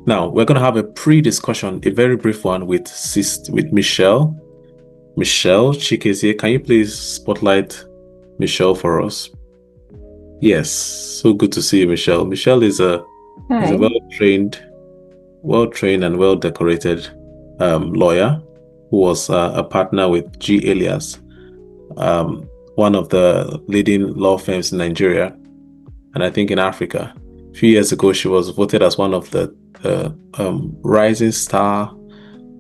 Now we're going to have a pre-discussion, a very brief one with Michelle. Michelle Chikezie, can you please spotlight Michelle for us? Yes, so good to see you, Michelle. Michelle is a Hi. well-trained and well-decorated lawyer who was a partner with G. Elias, um, one of the leading law firms in Nigeria and I think in Africa. A few years ago, she was voted as one of the rising star,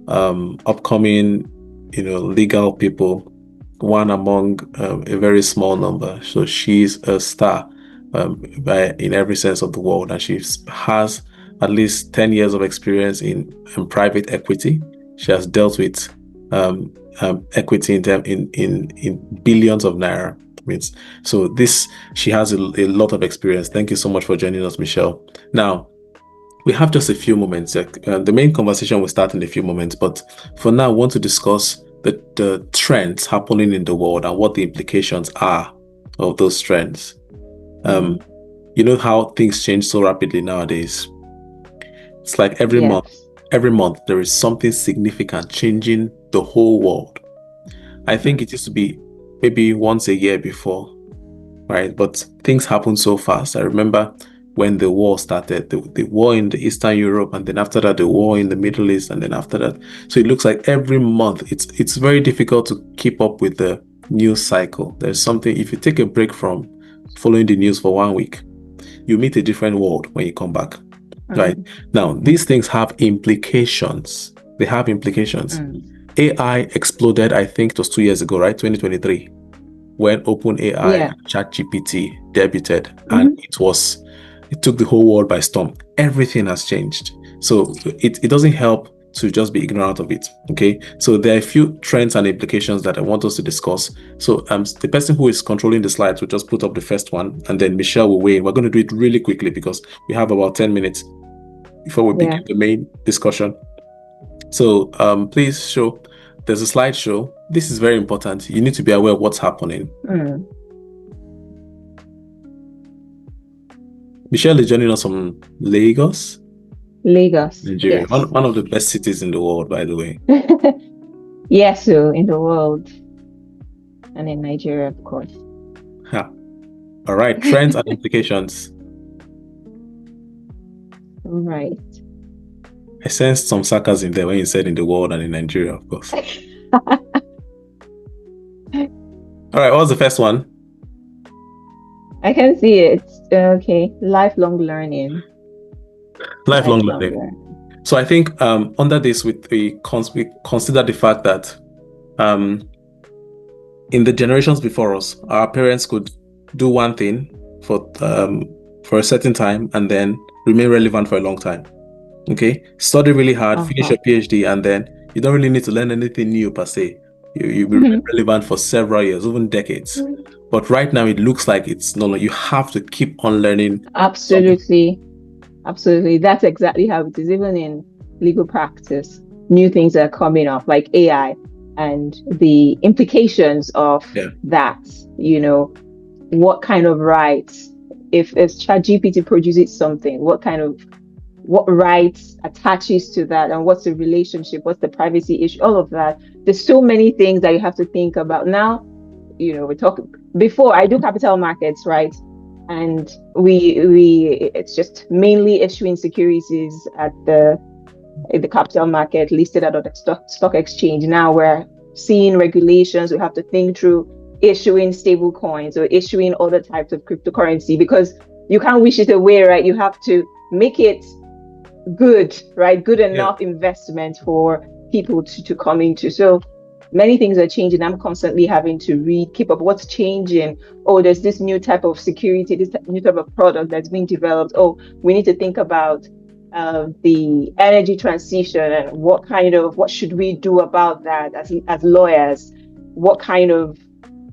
upcoming, legal people, one among a very small number. So she's a star in every sense of the word, and she has at least 10 years of experience in private equity. She has dealt with equity in billions of naira. Means so this she has a lot of experience. Thank you so much for joining us, Michelle. Now we have just a few moments. The main conversation will start in a few moments, but for now, I want to discuss the trends happening in the world and what the implications are of those trends. Um, you know how things change so rapidly nowadays. It's like Yes. every month there is something significant changing the whole world. I think Mm. it used to be maybe once a year before, right? But things happen so fast. I remember when the war started, the war in the Eastern Europe, and then after that, the war in the Middle East, and then after that. So it looks like every month it's very difficult to keep up with the news cycle. There's something, if you take a break from following the news for 1 week, you meet a different world when you come back. Right. Mm. Now, these things have implications. They have implications. Mm. AI exploded, I think it was 2 years ago, right? 2023, when OpenAI Yeah. and ChatGPT debuted, and Hmm. it took the whole world by storm. Everything has changed. So it doesn't help to just be ignorant of it. Okay. So there are a few trends and implications that I want us to discuss. So the person who is controlling the slides will just put up the first one, and then Michelle will weigh in. We're going to do it really quickly because we have about 10 minutes before we Yeah. begin the main discussion. So please show. There's a slideshow. This is very important. You need to be aware of what's happening. Mm. Michelle is joining us from Lagos, Lagos. Nigeria. Yes. One of the best cities in the world, by the way. Yes, so in the world and in Nigeria, of course. Ha. All right. Trends and implications. Right. I sensed some sarcasm there when you said in the world and in Nigeria, of course. All right. What's the first one? I can see it. Okay. Lifelong learning. Lifelong Lifelong learning. learning. So I think under this, we consider the fact that um, in the generations before us, our parents could do one thing for a certain time and then remain relevant for a long time. Okay, study really hard, finish Uh-huh. your PhD, and then you don't really need to learn anything new per se. You'll be relevant for several years, even decades. But right now, it looks like it's no, you have to keep on learning something. Absolutely. Absolutely. That's exactly how it is. Even in legal practice, new things are coming up, like AI and the implications of Yeah, that. You know, what kind of rights, if ChatGPT produces something, what rights attaches to that, and what's the relationship, what's the privacy issue, all of that. There's so many things that you have to think about now. We talk before I do capital markets, right? And we it's just mainly issuing securities at the capital market listed at the stock exchange. Now we're seeing regulations. We have to think through issuing stable coins or issuing other types of cryptocurrency, because you can't wish it away, right? You have to make it good, right? Good yeah, enough investment for people to come into. So many things are changing. I'm constantly having to read, keep up what's changing. Oh, there's this new type of security, this new type of product that's being developed. Oh, we need to think about the energy transition and what should we do about that as lawyers? What kind of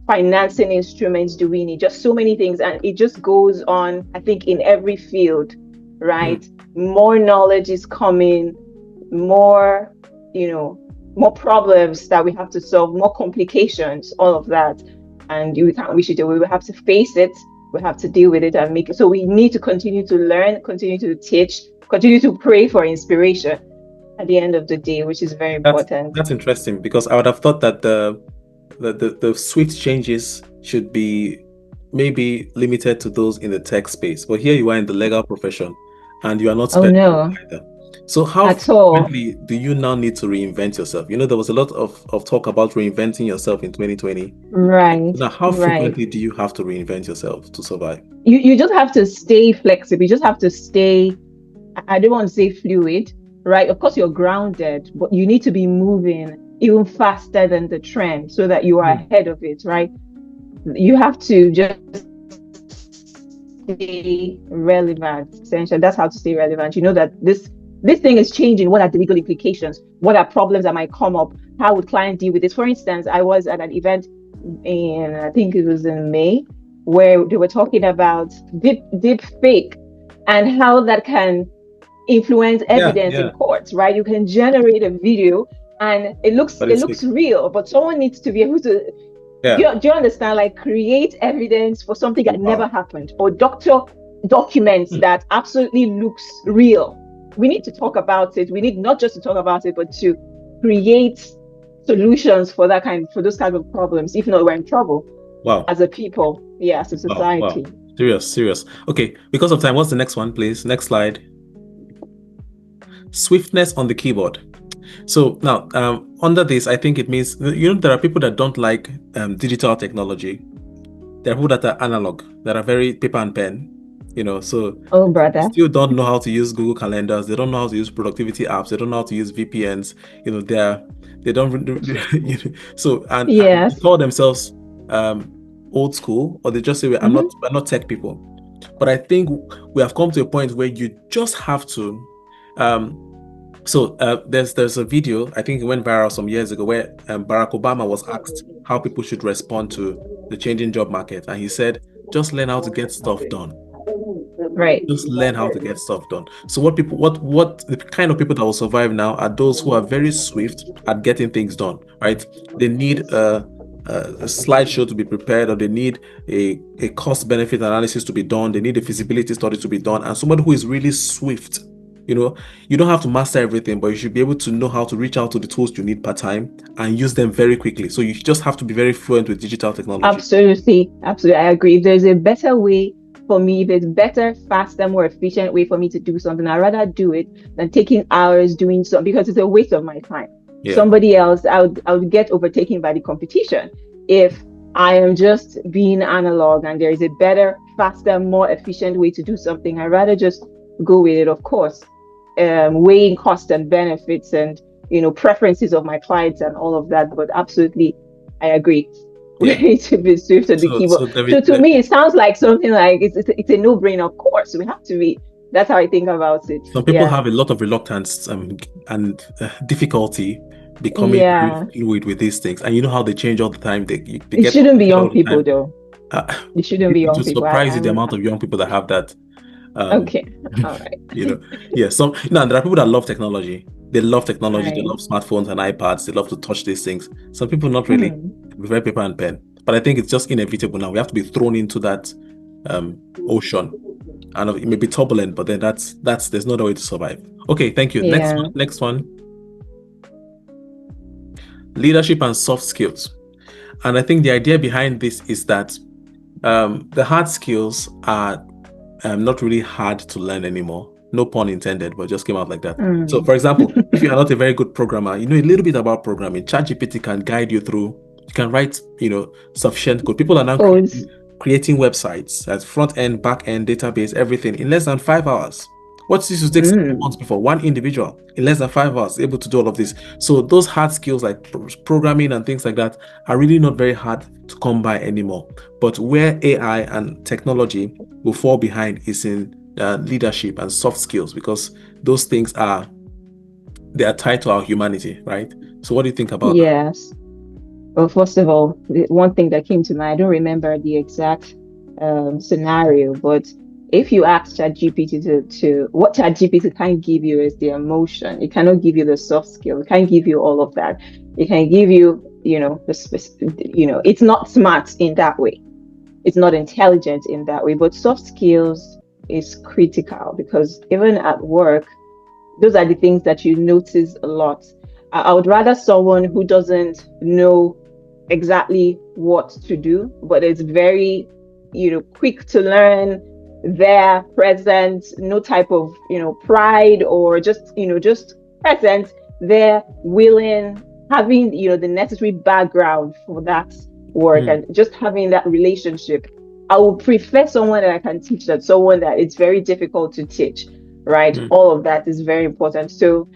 financing instruments do we need? Just so many things, and it just goes on. I think in every field, right? mm, More knowledge is coming, more, more problems that we have to solve, more complications, all of that. And we can't wish it away. We have to face it. We have to deal with it and make it. So we need to continue to learn, continue to teach, continue to pray for inspiration at the end of the day, which is very That's important. that's interesting because I would have thought that the swift changes should be maybe limited to those in the tech space. But here you are in the legal profession and you are not Oh special no, either. So how at all. frequently do you now need to reinvent yourself? There was a lot of talk about reinventing yourself in 2020. Right, Now, how right. frequently do you have to reinvent yourself to survive? You just have to stay flexible. You just have to stay, I don't want to say fluid, right? Of course, you're grounded, but you need to be moving even faster than the trend so that you are Hmm. ahead of it, right? You have to just stay relevant, essentially. That's how to stay relevant. You know that this thing is changing. What are the legal implications? What are problems that might come up? How would client deal with this? For instance, I was at an event in, I think it was in May, where they were talking about deep fake and how that can influence Yeah, evidence in yeah, courts, right? You can generate a video and it looks but it it's looks fake. real, but someone needs to be able to, Yeah. do you understand? Like, create evidence for something that never Wow. happened, or doctor documents Hmm. that absolutely looks real. We need to talk about it. We need not just to talk about it, but to create solutions for for those kind of problems. If not, we're in trouble Wow. as a people, yeah, as a Wow. Wow. society. Serious, serious. Okay, because of time, what's the next one, please? Next slide. Swiftness on the keyboard. So now, under this, I think it means, there are people that don't like digital technology. There are people that are analog, that are very paper and pen, so Oh, they brother. still don't know how to use Google Calendars. They don't know how to use productivity apps. They don't know how to use VPNs. They don't so and they Yes. call themselves old school, or they just say, Mm-hmm. we're not tech people. But I think we have come to a point where you just have to. There's a video, I think it went viral some years ago, where Barack Obama was asked how people should respond to the changing job market, and he said, "Just learn how to get stuff done. Right. Just learn how to get stuff done." So what the kind of people that will survive now are those who are very swift at getting things done, right? They need a slideshow to be prepared, or they need a cost benefit analysis to be done. They need a feasibility study to be done, and somebody who is really swift. You don't have to master everything, but you should be able to know how to reach out to the tools you need per time and use them very quickly. So you just have to be very fluent with digital technology. Absolutely. Absolutely. I agree. If there's a better way for me, if it's better, faster, more efficient way for me to do something, I'd rather do it than taking hours doing something, because it's a waste of my time. Yeah. Somebody else, I would get overtaken by the competition. If I am just being analog and there is a better, faster, more efficient way to do something, I'd rather just go with it, of course. Weighing cost and benefits and preferences of my clients and all of that. But absolutely, I agree. We Yeah. need to be swift on the So keyboard. So David, to me, it sounds like something like it's a no-brainer. Of course, we have to be. That's how I think about it. some people Yeah, have a lot of reluctance and difficulty becoming very yeah. fluid with these things, and you know how they change all the time. They It get shouldn't be updated young all the people time. though. Uh, It shouldn't it, be it young will people. surprise you the amount of young people that have that. Um, Okay. All right. you know, yeah. There are people that love technology. They love technology. They Right. love smartphones and iPads. They love to touch these things. Some people not really. Hmm. They prefer paper and pen. But I think it's just inevitable now. We have to be thrown into that ocean, and it may be turbulent, but then that's there's no other way to survive. Okay, thank you. Next one. Yeah. Next one. Leadership and soft skills. And I think the idea behind this is that the hard skills are not really hard to learn anymore. No pun intended, but just came out like that. So, Mm. for example, if you are not a very good programmer, you know a little bit about programming. ChatGPT can guide you through. You can write, sufficient code. People are now Codes. creating websites as front end, back end, database, everything in less than 5 hours. What used to take 7 months Mm. before, one individual in less than 5 hours able to do all of this. So those hard skills like programming and things like that are really not very hard to come by anymore. But where AI and technology will fall behind is in leadership and soft skills, because those things they are tied to our humanity, right? So what do you think about that? Yes. Well, first of all, the one thing that came to mind, I don't remember the exact scenario, but if you ask ChatGPT to what ChatGPT can give you is the emotion. It cannot give you the soft skill. It can't give you all of that. It can give you, it's not smart in that way. It's not intelligent in that way. But soft skills, is critical, because even at work, those are the things that you notice a lot. I would rather someone who doesn't know exactly what to do, but is very, quick to learn, there, present, no type of, pride, or just present, there, willing, having, the necessary background for that work, Mm, and just having that relationship. I would prefer someone that I can teach than someone that it's very difficult to teach, right? mm, All of that is very important. So,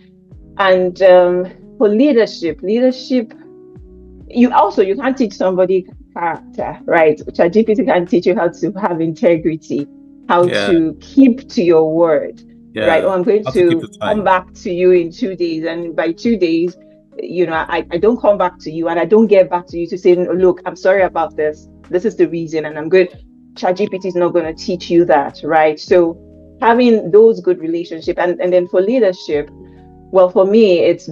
and for leadership, you can't teach somebody character, right? ChatGPT can teach you how to have integrity, how yeah, to keep to your word, right? Oh, yeah. I'm going How to keep to the come time. back to you in 2 days, and by 2 days, I don't come back to you, and I don't get back to you to say, look, I'm sorry about this. This is the reason, and I'm good. ChatGPT is not going to teach you that, right? So having those good relationships, and then for leadership, well, for me, it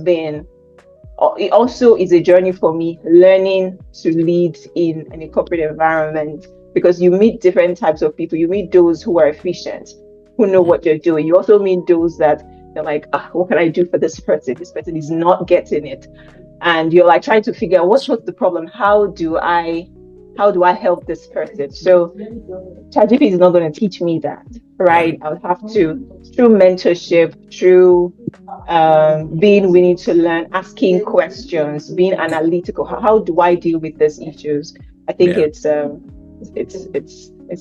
also is a journey for me, learning to lead in a corporate environment, because you meet different types of people. You meet those who are efficient, who know Mm, what you're doing. You also meet those that they're like, what can I do for this person? This person is not getting it. And you're like trying to figure out what's the problem? How do I help this person? So ChatGPT is not going to teach me that, yeah. right? I'll have to, through mentorship, through being willing to learn, asking questions, being analytical. How do I deal with these issues? I think Yeah. it's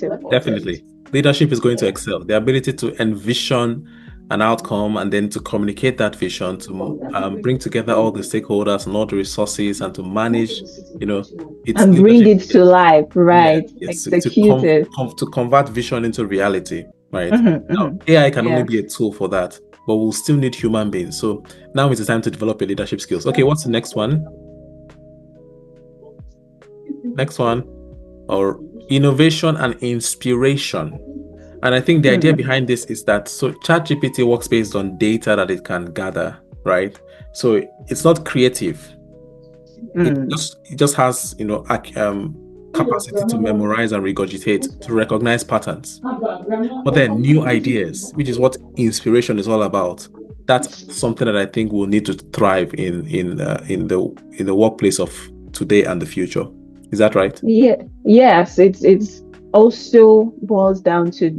important. Definitely. Leadership is going to excel. The ability to envision an outcome and then to communicate that vision, to bring together all the stakeholders and all the resources and to manage, you know, it's And bring leadership. it to Yes. life, Yeah. right? Yes. Execute it. To convert vision into reality, right? Now, Mm-hmm. AI can only Yeah. be a tool for that, but we'll still need human beings. So now is the time to develop your leadership skills. Okay, what's the next one? Next one, or innovation and inspiration. And I think the idea Mm, behind this is that so ChatGPT works based on data that it can gather, right? So it's not creative. It mm. just has, capacity to memorize and regurgitate, to recognize patterns. But then new ideas, which is what inspiration is all about. That's something that I think will need to thrive in the workplace of today and the future. Is that right? Yeah, yes, it's also boils down to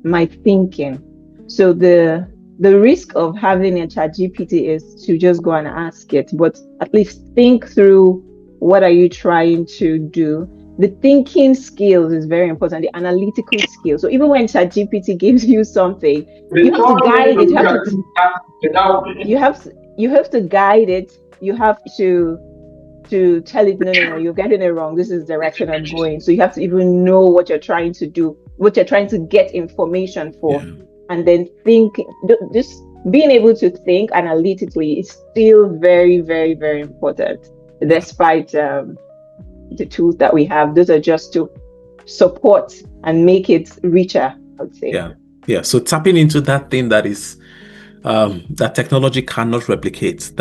my thinking. So the risk of having a chat GPT is to just go and ask it, but at least think through, what are you trying to do. The thinking skills is very important, the analytical skills. So even when chat GPT gives you something, you have to guide it. You have to guide it. You have to tell it, no, no, no, you're getting it wrong. This is the direction I'm going. So you have to even know what you're trying to do, what you're trying to get information for, Yeah. and then think. Just being able to think analytically is still very, very, very important. Yeah. Despite the tools that we have, those are just to support and make it richer, I would say. Yeah. Yeah. So tapping into that thing that technology cannot replicate.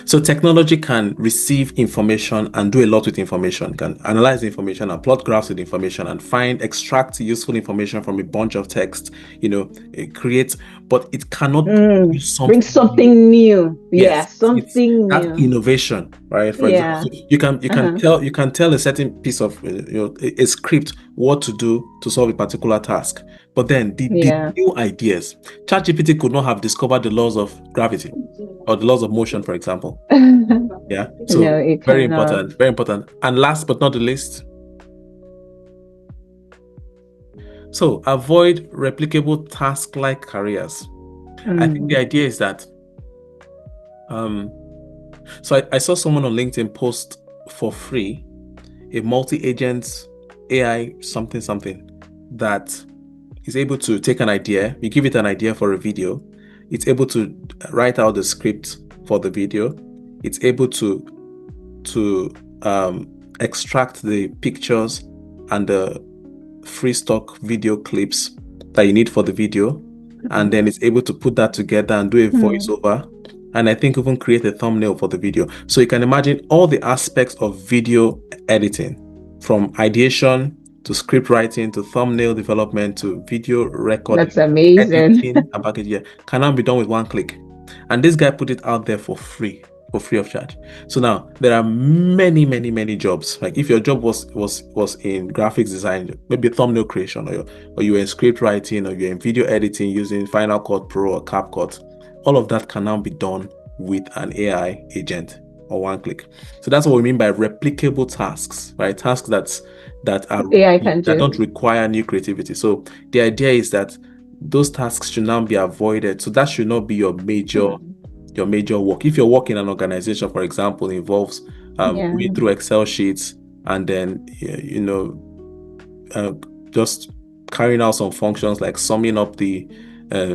So technology can receive information and do a lot with information, can analyze information and plot graphs with information and extract useful information from a bunch of text, it creates, but it cannot do Bring something new. something new. Yeah, Yes, it's something that new. innovation, right? For example, Yeah. so you can Uh-huh. tell a certain piece of a script what to do to solve a particular task, but then the Yeah. new ideas, ChatGPT could not have discovered the laws of gravity or the laws of motion, for example. Yeah, No, so it very cannot. important, very important. And last but not the least, so avoid replicable task-like careers. I think the Mm, idea is that um, so I saw someone on LinkedIn post for free a multi-agent AI something something that is able to take an idea, you give it an idea for a video, it's able to write out the script for the video, it's able to extract the pictures and the free stock video clips that you need for the video, and then it's able to put that together and do a mm, voiceover, and I think even create a thumbnail for the video. So you can imagine all the aspects of video editing, from ideation to script writing, to thumbnail development, to video recording, That's amazing. editing, and packaging, yeah, can now be done with one click. And this guy put it out there for free of charge. So now there are many, many, many jobs. Like if your job was in graphics design, maybe thumbnail creation, or you were in script writing, or you're in video editing using Final Cut Pro or CapCut, all of that can now be done with an AI agent or one click. So that's what we mean by replicable tasks, right? Tasks that AI can do. don't require new creativity. So the idea is that those tasks should now be avoided. So that should not be your major work. If your work in an organization, for example, involves Yeah. going through Excel sheets and then just carrying out some functions like summing up the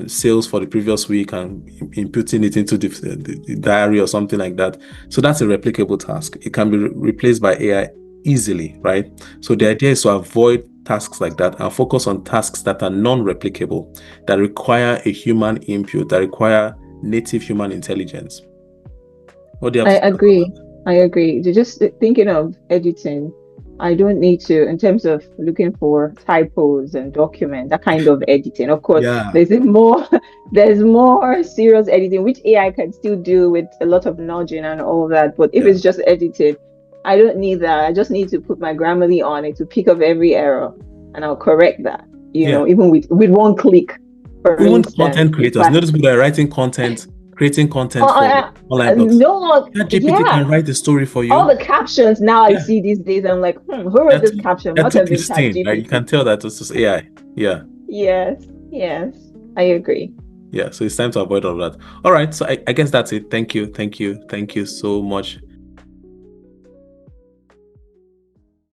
sales for the previous week and inputting it into the diary or something like that. So that's a replicable task. It can be replaced by AI easily, right? So the idea is to avoid tasks like that and focus on tasks that are non-replicable, that require a human input, that require native human intelligence. What do you I have to say about agree. I agree. Just thinking of editing, I don't need to, in terms of looking for typos and document, that kind of editing. Of that? course, Yeah, there's more serious editing, which AI can still do with a lot of nudging and all that. But if yeah, it's just edited, I don't need that. I just need to put my Grammarly on it to pick up every error, and I'll correct that. yeah. Even with one click, for Even instance. content If creators, I notice people that are writing content, creating content for online blogs. no, ChatGPT yeah. can write the story for All you. the captions now I Yeah, see these days, I'm like, who wrote they're this too, caption? they're Must too have been pristine, right? You can ChatGPT. tell that it's just AI. Yeah, Yes, yes, I agree. yeah. So it's time to avoid all that. All right. So I guess that's it. Thank you so much,